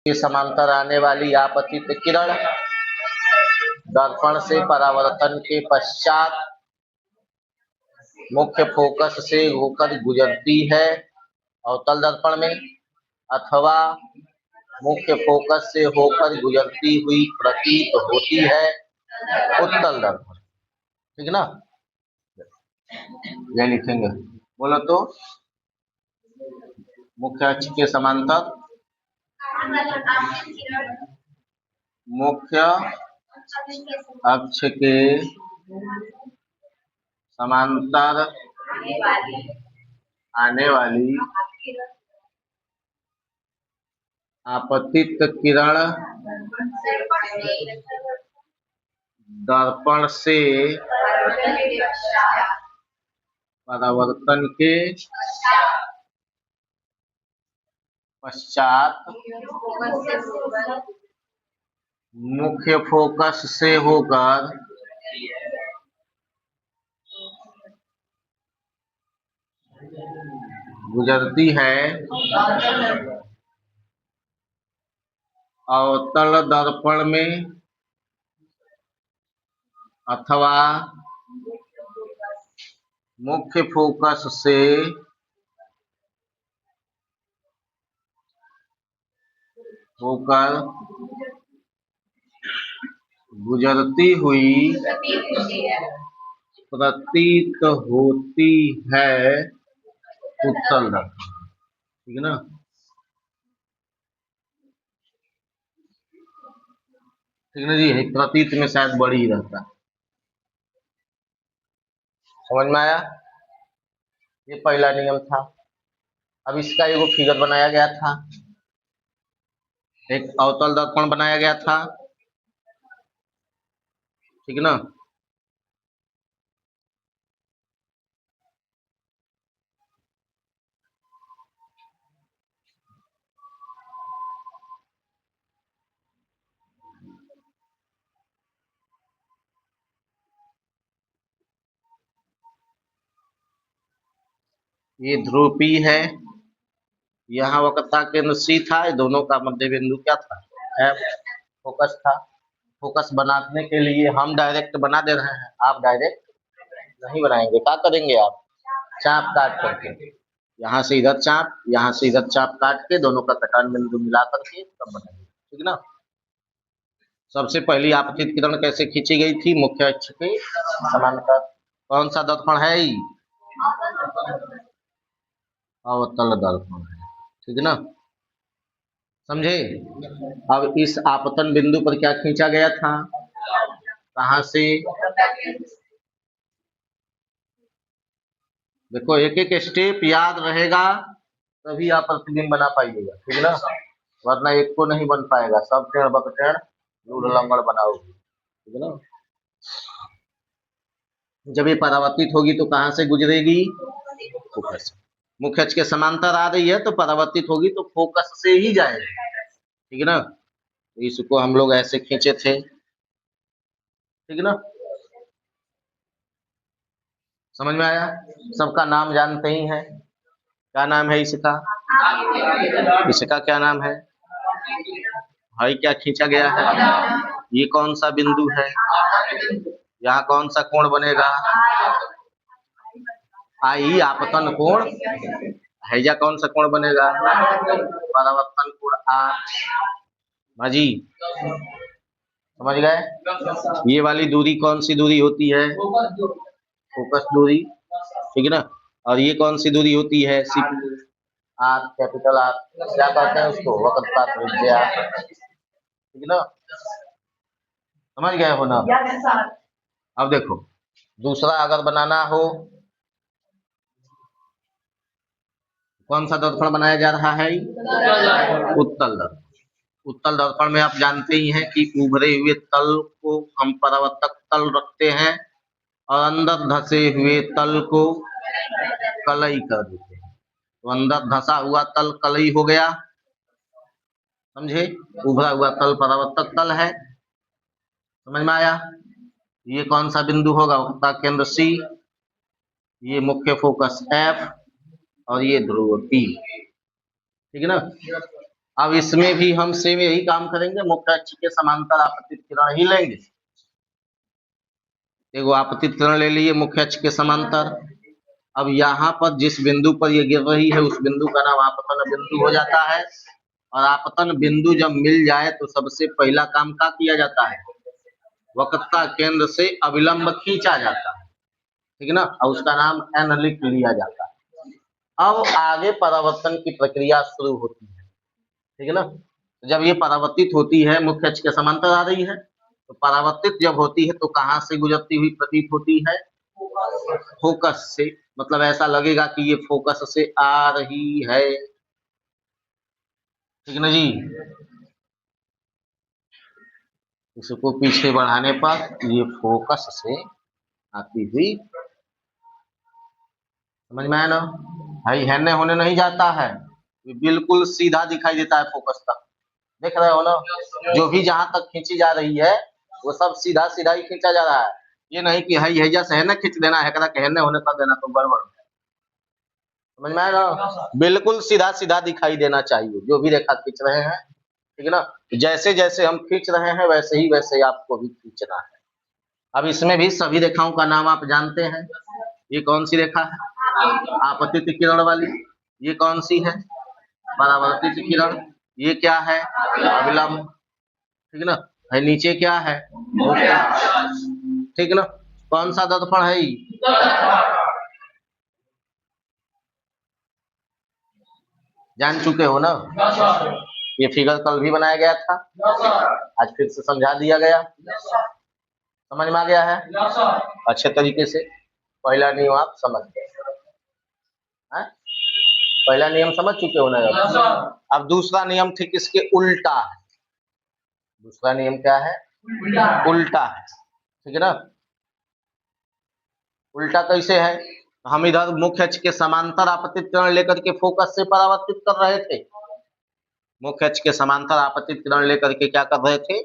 के समांतर आने वाली आपतित किरण दर्पण से परावर्तन के पश्चात मुख्य फोकस से होकर गुजरती है अवतल दर्पण में, अथवा मुख्य फोकस से होकर गुजरती हुई प्रतीत होती है उत्तल दर्पण। ठीक ना, ये लिखेंगे। बोलो तो, मुख्य अक्ष के समांतर, मुख्य अक्ष के समांतर आने वाली आपतित किरण दर्पण से परावर्तन के पश्चात मुख्य फोकस से होकर गुजरती है अवतल दर्पण में, अथवा मुख्य फोकस से होकर गुजरती हुई प्रतीत होती है उत्तल दर्पण। ठीक है ना, ठीक ना जी, प्रतीत में शायद बड़ी रहता है। समझ में आया? ये पहला नियम था। अब इसका एगो फिगर बनाया गया था, एक अवतल दर्पण बनाया गया था। ठीक ना, ये ध्रुव P है, यहाँ वक्रता केंद्र C था, दोनों का मध्य बिंदु क्या था? F, फोकस था। फोकस बनाने के लिए हम डायरेक्ट बना दे रहे हैं, आप डायरेक्ट नहीं बनाएंगे। क्या करेंगे आप? चाप काट करके, यहाँ से इधर चाप, यहाँ से इधर चाप काट के दोनों का कटान बिंदु मिला करके तब बनाएंगे। ठीक ना, सबसे पहली आपतित किरण कैसे खींची गई थी? मुख्य अक्ष के समांतर। कौन सा दर्पण है? अवतल दर्पण है। ठीक है ना, समझे? अब इस आपतन बिंदु पर क्या खींचा गया था? कहां से? देखो, एक एक स्टेप याद रहेगा तभी आप प्रतिबिंब बना पाइएगा। ठीक है ना, वरना एक को नहीं बन पाएगा, सब टेढ़ बकटेढ़ लूढ़ लंगड़ बनाओगे। ठीक है ना, जब ये परावर्तित होगी तो कहां से गुजरेगी? फोकस से। मुख्य अक्ष के समांतर आ रही है तो परावर्तित होगी तो फोकस से ही जाएगी। ठीक है ना, इसको हम लोग ऐसे खींचे थे। ठीक है ना, समझ में आया? सबका नाम जानते ही हैं। क्या नाम है इसका? इसका क्या नाम है? भाई क्या खींचा गया है? ये कौन सा बिंदु है? यहाँ कौन सा कोण बनेगा? आई आपतन कोण। हैजा कौन सा कोण बनेगा? परावर्तन कोण आ। भाजी समझ गए? ये वाली दूरी कौन सी दूरी होती है? फोकस दूरी। ठीक है ना, और ये कौन सी दूरी होती है? R, capital R. क्या कहते हैं उसको? वक्रता त्रिज्या। ठीक है ना, समझ गए हो ना? अब देखो, दूसरा अगर बनाना हो, कौन सा दर्पण बनाया जा रहा है? उत्तल दर्पण। उत्तल दर्पण में आप जानते ही हैं कि उभरे हुए तल को हम परावर्तक तल रखते हैं और अंदर धसे हुए तल को कलई कर देते हैं। तो अंदर धसा हुआ तल कलई हो गया, समझे? उभरा हुआ तल परावर्तक तल है। समझ में आया? ये कौन सा बिंदु होगा? वक्रता केंद्र C, ये मुख्य फोकस F और ये ध्रुव P। ठीक है ना, अब इसमें भी हम सेम यही काम करेंगे, मुख्य अक्ष के समांतर आपतित किरण ही लेंगे। एगो आपतित किरण ले लिए मुख्य अक्ष के समांतर। अब यहाँ पर जिस बिंदु पर ये गिर रही है उस बिंदु का नाम आपतन बिंदु हो जाता है। और आपतन बिंदु जब मिल जाए तो सबसे पहला काम क्या किया जाता है, वक्रता केंद्र से अविलंब खींचा जाता है, ठीक है ना, और उसका नाम n लिख लिया जाता है। अब आगे परावर्तन की प्रक्रिया शुरू होती है, ठीक है ना। जब ये परावर्तित होती है, मुख्य अक्ष के समांतर आ रही है, तो परावर्तित जब होती है तो कहाँ से गुजरती हुई प्रतीत होती है, फोकस से। मतलब ऐसा लगेगा कि ये फोकस से आ रही है, ठीक ना जी। इसको पीछे बढ़ाने पर ये फोकस से आती हुई, समझ में आया ना। भाई हेने होने नहीं जाता है, ये बिल्कुल सीधा दिखाई देता है फोकस तक, देख रहे हो ना। जो भी जहां तक खींची जा रही है वो सब सीधा सीधा ही खींचा जा रहा है। ये नहीं कि हई हैजा से हेने खींच देना है, कदा कहने होने कर देना, तो गड़बड़। समझ में आया ना, बिल्कुल सीधा सीधा दिखाई देना चाहिए जो भी रेखा खींच रहे हैं, ठीक है ना। जैसे जैसे हम खींच रहे हैं वैसे ही आपको भी खींचना है। अब इसमें भी सभी रेखाओं का नाम आप जानते हैं। ये कौन सी रेखा है, आपतित किरण वाली। ये कौन सी है, परावर्तित किरण। ये क्या है, अविलंब, ठीक है ना। है नीचे क्या है, ठीक है ना। कौन सा दर्पण है जान चुके हो ना। ये फिगर कल भी बनाया गया था, आज फिर से समझा दिया गया, समझ में आ गया है अच्छे तरीके से। पहला नियम आप समझ गए, पहला नियम समझ चुके हो ना। अब दूसरा नियम ठीक इसके उल्टा है। दूसरा नियम क्या है, उल्टा है, ठीक है ना। उल्टा कैसे है, हम इधर मुख्य अक्ष के समांतर आपतित किरण लेकर के फोकस से परावर्तित कर रहे थे। मुख्य अक्ष के समांतर आपतित किरण लेकर के क्या कर रहे थे,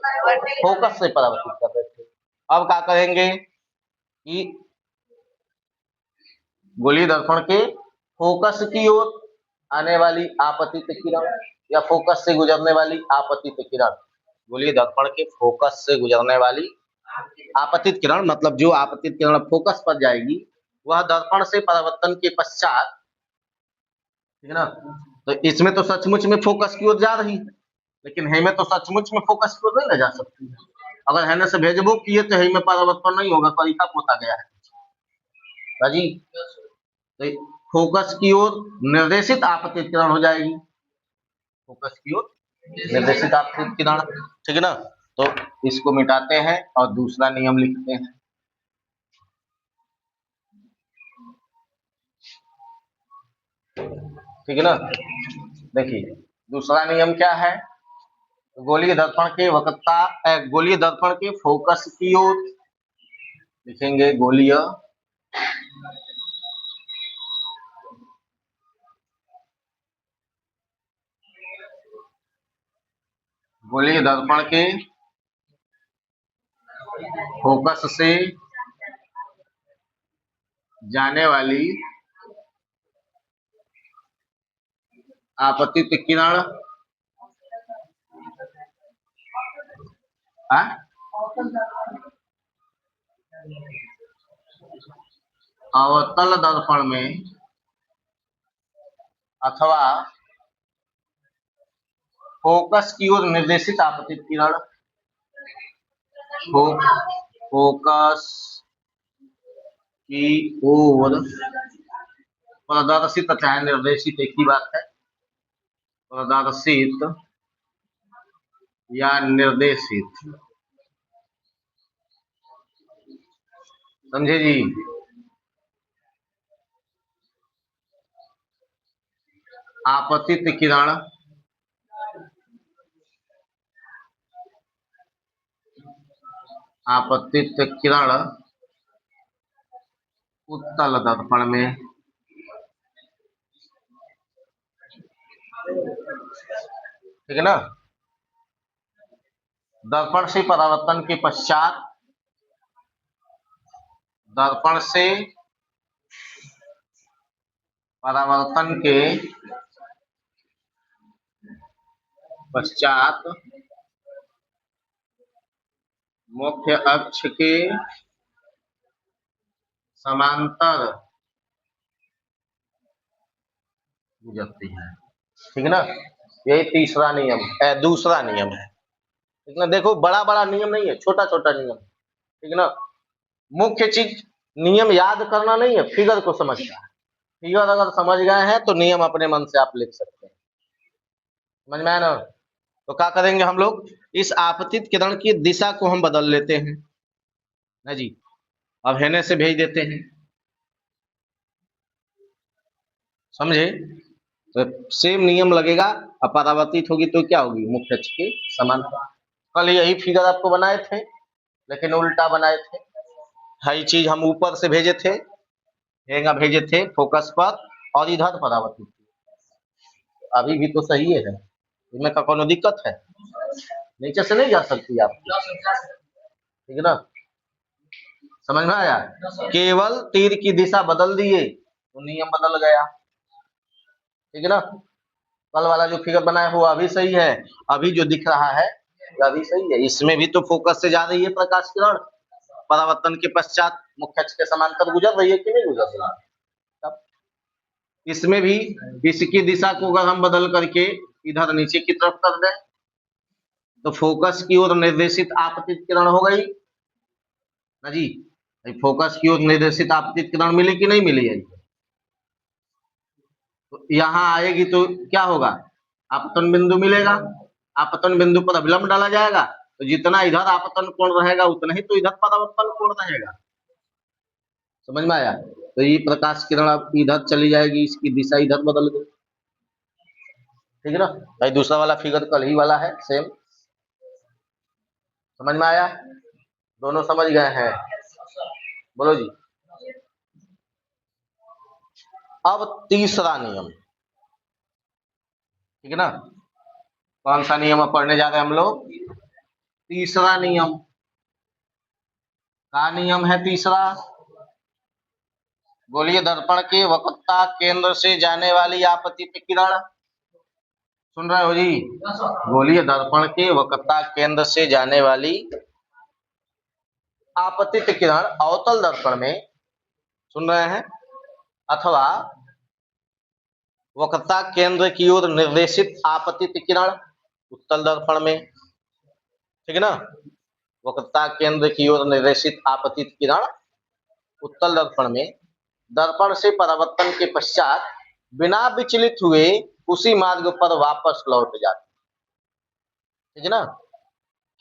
फोकस से परावर्तित कर रहे थे। अब क्या करेंगे कि गोलीय दर्पण के फोकस की ओर आने वाली आपतित किरण या फोकस से गुजरने वाली आपतित किरण, गोलीय दर्पण के फोकस से गुजरने वाली आपतित किरण, मतलब जो आपतित किरण फोकस पर जाएगी वह दर्पण से परावर्तन के पश्चात, ठीक है ना। तो इसमें तो सचमुच में फोकस की ओर जा रही है, लेकिन है में तो सचमुच में फोकस की ओर नहीं ले जा सकती है। अगर हैने से भेजबो किए तो है में परावर्तन नहीं होगा, तरीका पोता गया है राजी। तो फोकस की ओर निर्देशित आपतित किरण हो जाएगी, फोकस की ओर निर्देशित आपतित किरण, ठीक है ना। तो इसको मिटाते हैं और दूसरा नियम लिखते हैं। ठीक है ना, देखिए दूसरा नियम क्या है, गोलीय दर्पण के वक्रता, गोलीय दर्पण के फोकस की ओर लिखेंगे गोलीय गोलीय दर्पण के फोकस से जाने वाली आपतित किरण अवतल दर्पण में अथवा फोकस की ओर निर्देशित आपतित किरण, फोकस की ओर प्रदर्शित चाहे निर्देशित एक ही बात है, प्रदर्शित या निर्देशित, समझे जी। आपतित किरण आपतित किरण उत्तल दर्पण में, ठीक है ना, दर्पण से परावर्तन के पश्चात, दर्पण से परावर्तन के पश्चात मुख्य अक्ष के समांतर गुजरती है। ठीक है ना, यही तीसरा नियम दूसरा नियम है। ठीक ना, देखो बड़ा बड़ा नियम नहीं है, छोटा छोटा नियम। ठीक है ना, मुख्य चीज नियम याद करना नहीं है, फिगर को समझना है। फिगर अगर समझ गए हैं तो नियम अपने मन से आप लिख सकते हैं। समझ में आया ना? तो क्या करेंगे हम लोग, इस आपतित किरण की दिशा को हम बदल लेते हैं ना जी। अब हेने से भेज देते हैं, समझे? तो सेम नियम लगेगा। अब परावर्तित होगी तो क्या होगी, मुख्य अक्ष के समांतर। कल यही फिगर आपको बनाए थे, लेकिन उल्टा बनाए थे। हर चीज हम ऊपर से भेजे थे, हेंगा भेजे थे फोकस पर, और इधर परावर्तित। अभी भी तो सही है, इसमें का कोनो दिक्कत है? नीचे से नहीं जा सकती आप, ठीक है ना? समझ में आया? केवल तीर की दिशा बदल दिए तो नियम बदल गया। ठीक है ना, कल वाला जो फिगर बनाया हुआ अभी सही है, अभी जो दिख रहा है अभी सही है। इसमें भी तो फोकस से जा रही है प्रकाश किरण, परावर्तन के पश्चात मुख्य अक्ष के समांतर गुजर रही है कि नहीं गुजर रही है? इसमें भी इसकी दिशा को अगर हम बदल करके इधर नीचे की तरफ कर दें तो फोकस की ओर निर्देशित आपतित किरण हो गई ना जी। फोकस की ओर निर्देशित आपतित किरण मिली कि नहीं मिली है? तो यहाँ आएगी तो क्या होगा, आपतन बिंदु मिलेगा। आपतन बिंदु पर अभिलंब डाला जाएगा, तो जितना इधर आपतन कोण रहेगा उतना ही तो इधर परावर्तन कोण रहेगा। समझ में आया? तो ये प्रकाश किरण अब इधर चली जाएगी, इसकी दिशा इधर बदल गई। ठीक है ना भाई, दूसरा वाला फिगर कल ही वाला है सेम। समझ में आया? दोनों समझ गए हैं? बोलो जी। अब तीसरा नियम, ठीक है ना, कौन सा नियम अब पढ़ने जा रहे हैं हम लोग? तीसरा नियम। क्या नियम है तीसरा? बोलिए, दर्पण के वक्रता केंद्र से जाने वाली आपतित किरण। सुन रहे हो जी? बोलिए, दर्पण के वक्रता केंद्र से जाने वाली आपतित किरण अवतल दर्पण में, सुन रहे हैं, अथवा वक्रता केंद्र की ओर निर्देशित आपतित किरण उत्तल दर्पण में। ठीक है ना, वक्रता केंद्र की ओर निर्देशित आपतित किरण उत्तल दर्पण में दर्पण से परावर्तन के पश्चात बिना विचलित हुए उसी मार्ग पर वापस लौट जाती। ठीक है ना,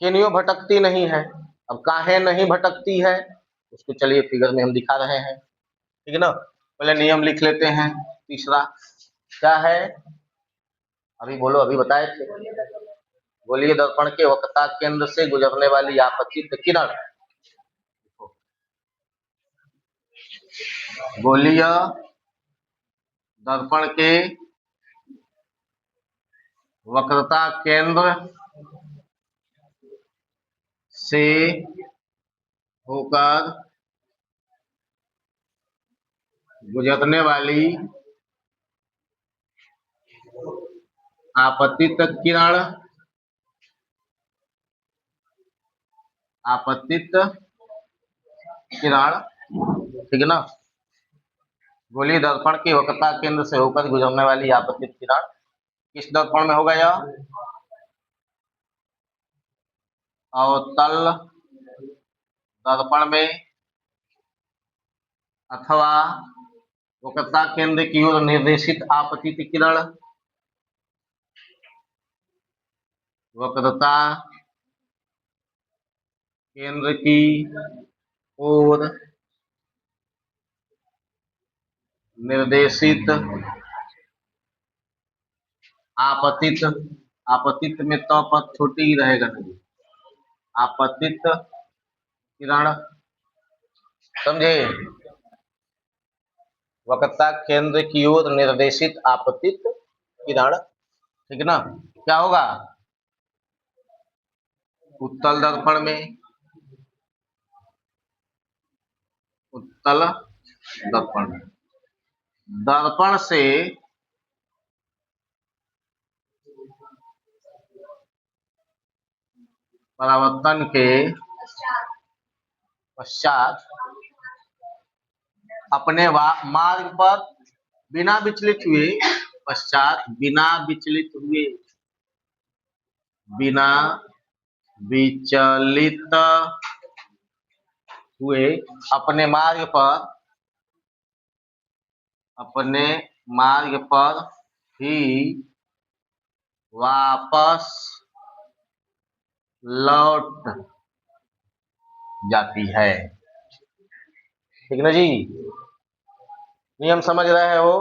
केनियो भटकती नहीं है। अब काहे नहीं भटकती है उसको चलिए फिगर में हम दिखा रहे हैं। ठीक है ना, पहले नियम लिख लेते हैं। तीसरा क्या है, अभी बोलो, अभी बताए थे। बोलिए, दर्पण के वक्रता केंद्र से गुजरने वाली आपतित किरण। बोलिए, दर्पण के वक्रता केंद्र से होकर गुजरने वाली आपतित किरण, आपतित किरण, ठीक है ना। बोलिए, दर्पण की वक्रता केंद्र से होकर गुजरने वाली आपतित किरण किस दर्पण में होगा? यह अवतल दर्पण में, अथवा वक्रता केंद्र की ओर निर्देशित आपतित किरण वक्रता केंद्र की ओर निर्देशित आपतित, आपतित में तो पद छोटी ही रहेगा नहीं, आपतित किरण, समझे? वक्रता केंद्र की ओर निर्देशित आपतित किरण, ठीक है ना, क्या होगा? उत्तल दर्पण में, उत्तल दर्पण में दर्पण से परावर्तन के पश्चात अपने मार्ग पर बिना विचलित हुए, बिना विचलित हुए अपने मार्ग पर ही वापस लौट जाती है। ठीक ना जी? नियम समझ रहे हो?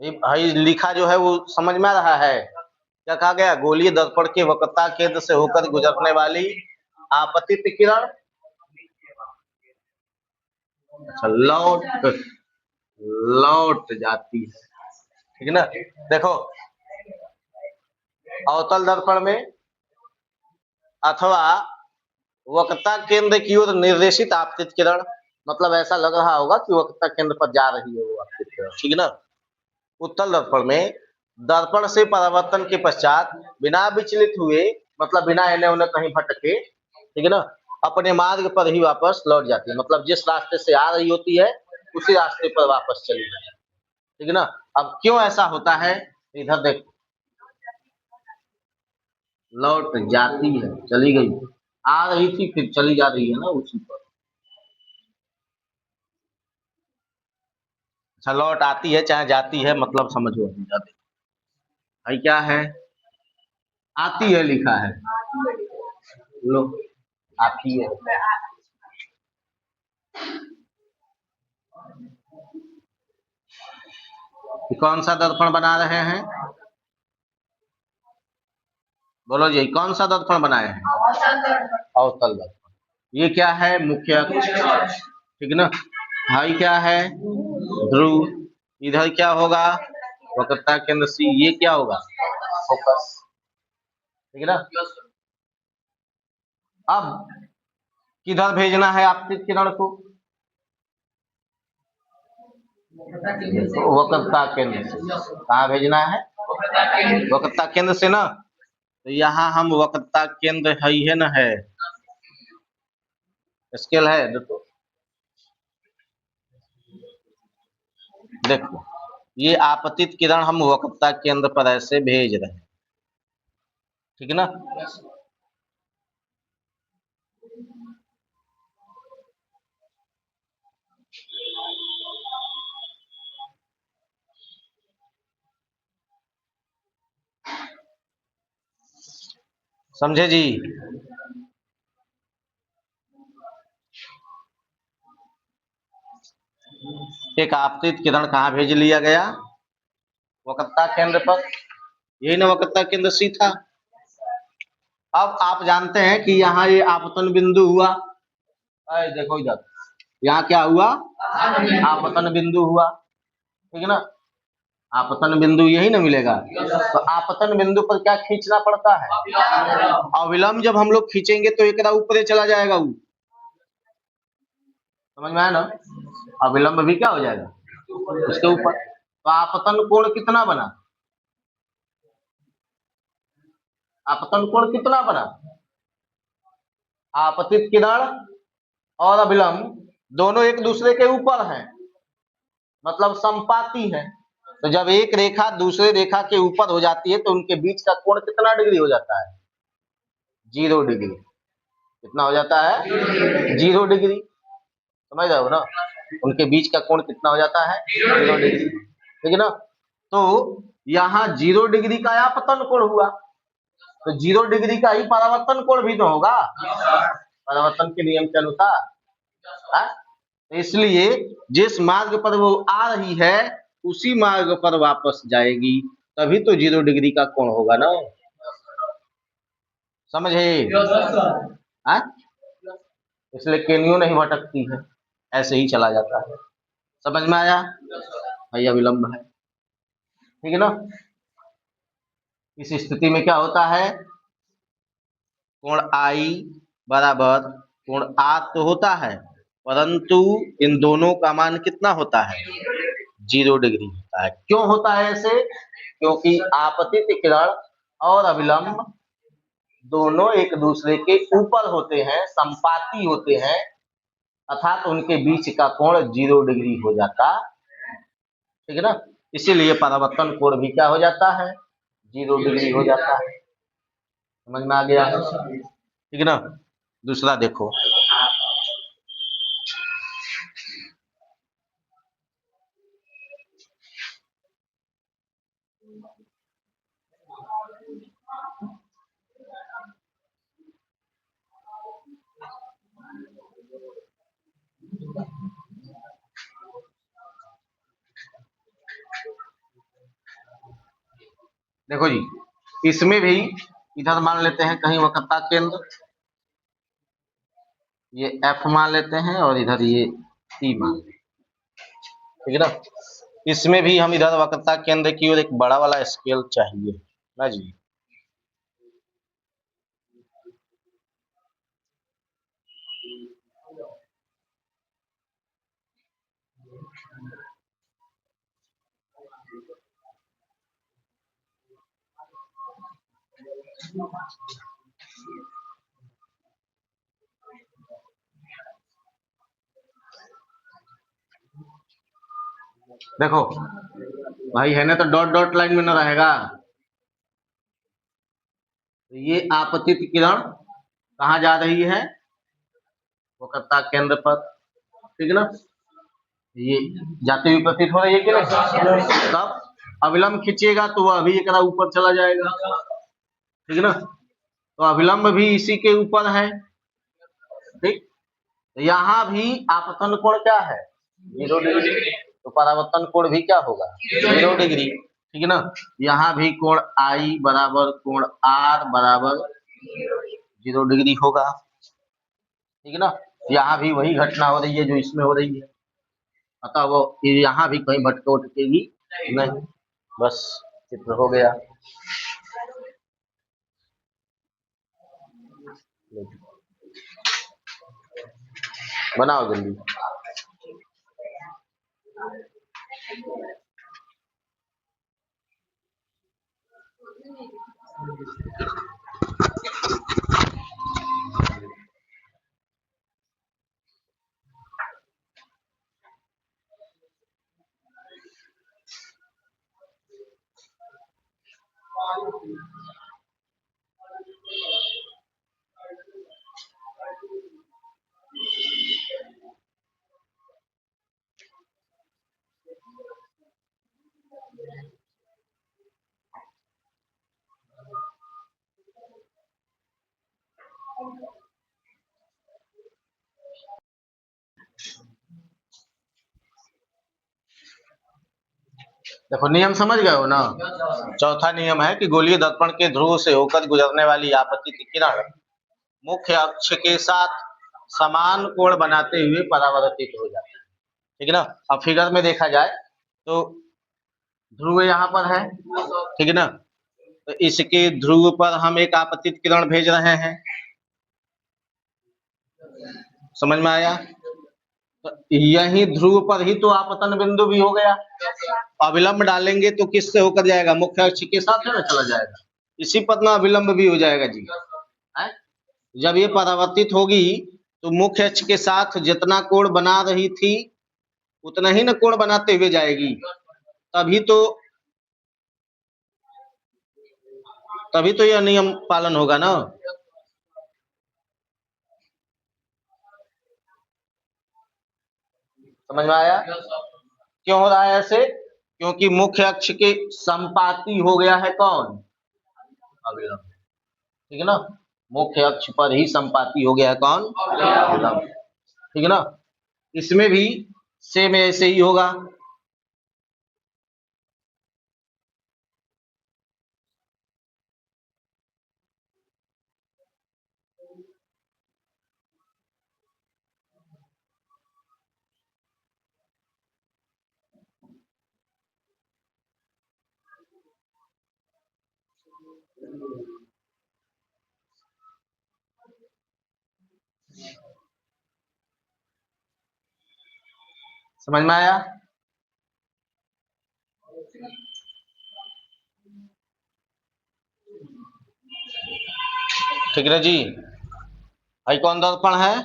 ये लिखा जो है वो समझ में आ रहा है? क्या कहा गया? गोलीय दर्पण के वक्रता केंद्र से होकर गुजरने वाली आपतित किरण लौट जाती है। ठीक है ना? देखो, अवतल दर्पण में अथवा वक्रता केंद्र की ओर निर्देशित आपतित किरण, मतलब ऐसा लग रहा होगा कि वक्रता केंद्र पर जा रही है वो आपतित किरण। ठीक है ना? उत्तल दर्पण में दर्पण से परावर्तन के पश्चात बिना विचलित हुए, मतलब बिना इन्हें उन्हें कहीं भटके, ठीक है ना, अपने मार्ग पर ही वापस लौट जाती है। मतलब जिस रास्ते से आ रही होती है उसी रास्ते पर वापस चली जाती है। ठीक है ना? अब क्यों ऐसा होता है? इधर देखो, लौट जाती है, चली गई, आ रही थी फिर चली जा रही है ना उसी पर। अच्छा, लौट आती है चाहे जाती है, मतलब समझो। भाई क्या है? आती है लिखा है, लो आती है। कौन सा दर्पण बना रहे हैं? बोलो जी, कौन सा दर्पण बनाए हैं? अवतल दर्पण। ये क्या है? मुख्य अक्ष। ठीक है ना? भाई क्या है? ध्रुव। इधर क्या होगा? वक्रता केंद्र सी। ये क्या होगा? फोकस। ठीक है ना? अब किधर भेजना है आपतित किरण को? वक्रता केंद्र से। कहाँ भेजना है? वक्रता केंद्र से ना। तो यहाँ हम वक्रता केंद्र है ना, है स्केल है। देखो, ये आपतित किरण हम वक्रता केंद्र पर ऐसे भेज रहे हैं। ठीक है ना? समझे जी? एक आपतित किरण कहाँ भेज लिया गया? वक्रता केंद्र पर। यही ना वक्रता केंद्र सी था। अब आप जानते हैं कि यहाँ ये आपतन बिंदु हुआ। देखो इधर, यहाँ क्या हुआ? आपतन बिंदु हुआ। ठीक है ना? आपतन बिंदु यही ना मिलेगा। तो आपतन बिंदु पर क्या खींचना पड़ता है? अविलंब जब हम लोग खींचेंगे तो एक ऊपर चला जाएगा वो। समझ में आया ना? अविलंब भी क्या हो जाएगा? उसके ऊपर। तो आपतन कोण कितना बना? आपतन कोण कितना बना? आपतित किरण और अभिलंब दोनों एक दूसरे के ऊपर हैं, मतलब समपाती है। तो जब एक रेखा दूसरे रेखा के ऊपर हो जाती है तो उनके बीच का कोण कितना डिग्री हो जाता है? 0 डिग्री। कितना हो जाता है? 0 डिग्री। समझ रहे हो ना? उनके बीच का कोण कितना हो जाता है? 0 डिग्री। ठीक है ना? तो यहाँ 0 डिग्री का आपतन कोण हुआ, तो 0 डिग्री का ही परावर्तन कोण भी तो होगा, परावर्तन के नियम के अनुसार। तो इसलिए जिस मार्ग पर वो आ रही है उसी मार्ग पर वापस जाएगी, तभी तो 0 डिग्री का कोण होगा ना। समझे? इसलिए केनियो नहीं भटकती है, ऐसे ही चला जाता है। समझ में आया? भैया विलंब है। ठीक है ना? इस स्थिति में क्या होता है? कोण आई बराबर कोण आ तो होता है, परंतु इन दोनों का मान कितना होता है? 0 डिग्री होता है। क्यों होता है ऐसे? क्योंकि आपतित किरण और अविलंब दोनों एक दूसरे के ऊपर होते हैं, संपाती होते हैं, अर्थात उनके बीच का कोण 0 डिग्री हो जाता, ठीक है ना। इसीलिए परावर्तन कोण भी क्या हो जाता है, 0 डिग्री हो जाता है। समझ में आ गया, ठीक है ना। दूसरा देखो, देखो जी, इसमें भी इधर मान लेते हैं कहीं वक्रता केंद्र, ये F मान लेते हैं और इधर ये P मान लेते हैं, ठीक है ना। इसमें भी हम इधर वक्रता केंद्र की ओर एक बड़ा वाला स्केल चाहिए ना जी। देखो भाई है ना, तो डॉट डॉट लाइन में ना रहेगा, तो ये आपतित किरण कहाँ जा रही है, वक्रता केंद्र पर, ठीक है ना। ये जाते हुए प्रतीत हो रही है कि नहीं, तब अविलंब खींचेगा तो वह भी एक ऊपर चला जाएगा, ठीक है ना। तो अविलंब भी इसी के ऊपर है, ठीक। तो यहाँ भी आपतन कोण क्या है, 0 डिग्री, तो परावर्तन कोण भी क्या होगा, 0 डिग्री, ठीक है ना। यहाँ भी कोण आई बराबर कोण आर बराबर 0 डिग्री होगा, ठीक है ना। यहाँ भी वही घटना हो रही है जो इसमें हो रही है, अतः वो यहाँ भी कहीं भटके उटकेगी नहीं, बस चित्र हो गया। बनाओ जल्दी। देखो नियम समझ गए हो ना। चौथा नियम है कि गोलीय दर्पण के ध्रुव से होकर गुजरने वाली आपतित किरण मुख्य अक्ष के साथ समान कोण बनाते हुए परावर्तित हो जाती है, ठीक है ना। अब फिगर में देखा जाए तो ध्रुव यहाँ पर है, ठीक है ना। तो इसके ध्रुव पर हम एक आपतित किरण भेज रहे हैं, समझ में आया। तो यही ध्रुव पर ही तो आपतन बिंदु भी हो गया, अविलंब डालेंगे तो किससे होकर जाएगा, मुख्य अक्ष के साथ है ना चला जाएगा, इसी पर ना अविलंब भी हो जाएगा जी है? जब ये परावर्तित होगी तो मुख्य अक्ष के साथ जितना कोण बना रही थी उतना ही ना कोण बनाते हुए जाएगी, तभी तो यह नियम पालन होगा ना। समझ में आया, क्यों हो रहा है ऐसे, क्योंकि मुख्य अक्ष के संपाती हो गया है कौन, अविलंब, ठीक है ना। मुख्य अक्ष पर ही संपाती हो गया है कौन, अविलंब, ठीक है ना। इसमें भी सेम ऐसे ही होगा, समझ में आया। ठीक है जी। भाई कौन दर्पण है?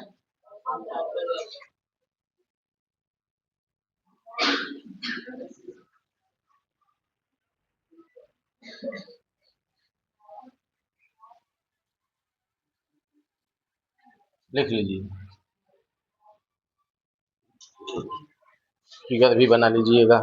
लिख लीजिए। फिगर भी बना लीजिएगा।